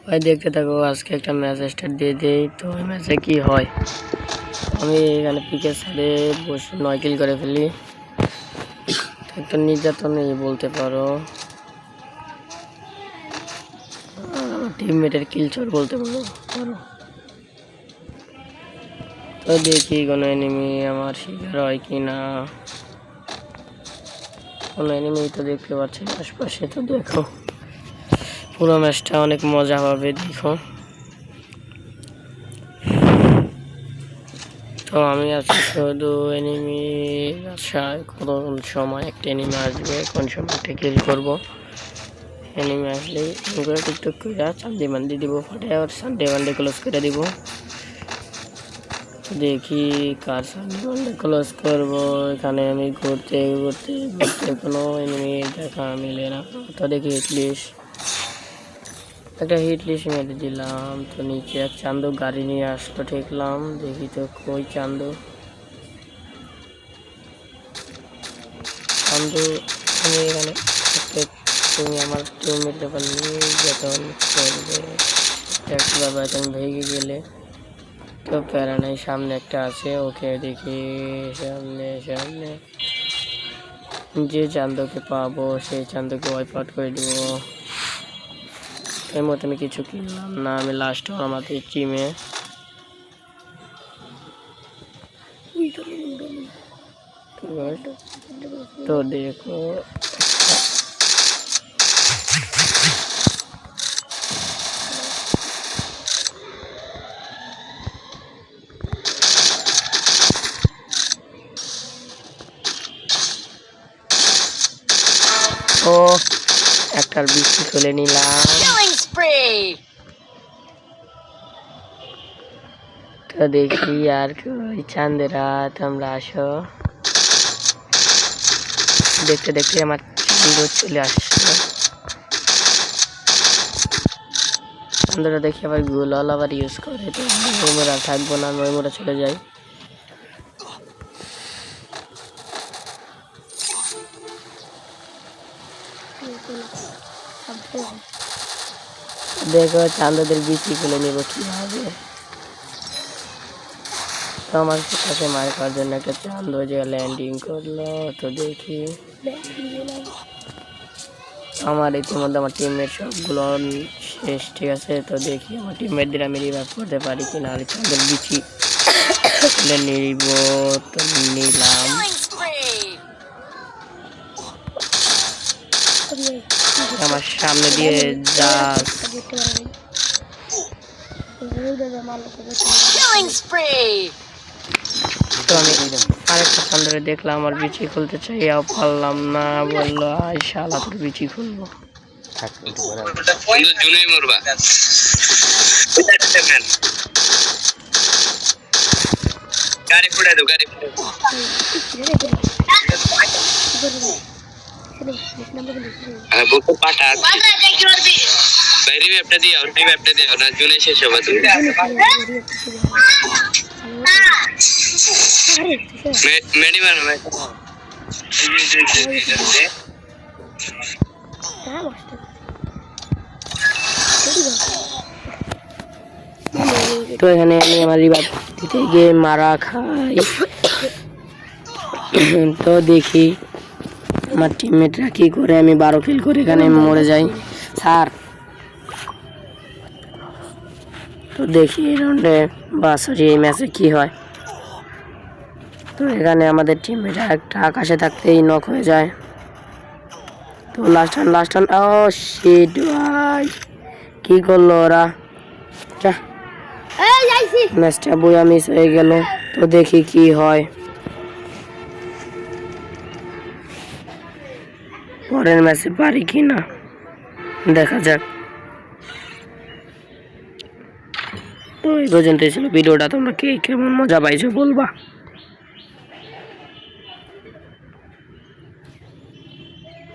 ভাই দেখতে থাকো, আজকে একটা ম্যাচ স্টার্ট দিয়ে দেই। তো ওই ম্যাচে কি হয়, আমি এখানে পিকে সাইডে বসে 9 কিল করে ফেলি। একটা নির্যাতনই বলতে পারো, টিমমেটের কিল চোর বলতে পারো। তো দেখি কোনো এনিমি আমার শিকার হয় কি না। কোনো এনিমি তো দেখতে পাচ্ছি আশপাশে। তো দেখো, পুরো ম্যাচটা অনেক মজা হবে, দেখো। তো আমি আছি শুধু এনিমি আশায়, কোন সময় একটা এনিমি আসবে, কোন সময় একটা কিল করবো। এনিমি আসলেই করে টিকটক করে চান্দি বান্দি দিব, ফাটে আর সানডে ওয়ানডে ক্লোজ করে দিব। দেখি কার সানডে ওয়ানডে ক্লোজ করবো। এখানে আমি ঘুরতে ঘুরতে ঘুরতে কোনো এনিমি দেখা মিলে না। তো দেখি হিটলিস্ট, একটা হিটলিস্ট মেরে দিলাম। তো নিচে এক চান্দু গাড়ি নিয়ে আসলো, ঠেকলাম। দেখি তো কই চান্দু। চান্দু আমি এখানে তুমি আমার টিমমেট যখন নির্যাতন করবে, একবার তুমি ভেঙে গেলে তো প্যারা নাই। সামনে একটা আছে, ওকে দেখি সামনে সামনে যে চান্দকে পাবো সেই চান্দকে ওয়াইপ আউট করে দিব। এর মতো আমি কিছু কিনলাম না, আমি লাস্ট আমাদের টিমে। তো দেখো, ও একটার বৃষ্টি খুলে নিলাম। তো দেখি আর ওই চান্দেরা, তোমরা আসো। দেখতে দেখতে আমার চান্দু চলে আসছে। চান্দুরা দেখি আবার গুলাল আবার ইউজ করে। তো মোরা থাকবো না, মোরা চলে যাই। দেখো চান্দুদের বিচি খুলে নিব কিভাবে। তো আমার কাছে মার খাওয়ার জন্য একটা চান্দু যে ল্যান্ডিং করলো। তো দেখি আমার ইতিমধ্যে আমার টিমমেট সবগুলো শেষ, ঠিক আছে। তো দেখি আমার টিমমেটদের আমি রিভাইভ করতে পারি কিনা। আর চাঁদের বিচি খুলে নিব। তো নিলাম। আমার সামনে দিয়ে যা তো আমি আরেকটা চান্দরে দেখলাম, আমার বিচি খুলতে চাইয়াও পারলাম না। বললো আই শালা তোর বিচি খুলবো। গাড়ি ফুটাই দাও, গাড়ি রিভাইভটা দিও না, জুনে শেষ হবে। মেডি মারো ভাই। তো এখানে আমি আমার রিভাইভ দিতে গিয়ে মারা খাই। তো দেখি আমার টিমমেটরা কি করে, আমি 12 কিল করে এখানে মরে যাই স্যার। তো দেখি এই রাউন্ডে বা সরি এই ম্যাচে কি হয়। তো এখানে আমাদের টিমমেটরা একটা আকাশে থাকতেই নক হয়ে যায়। তো লাস্ট রান ও শিট ভাই, কি করলো ওরা। ম্যাচটা বইয়া মিস হয়ে গেল। তো দেখি কি হয়, পরের ম্যাচে পারি কি না দেখা যাক। তো এই পর্যন্তই ছিল ভিডিওটা। তোমরা কে কেমন মজা পাইছো বলবা।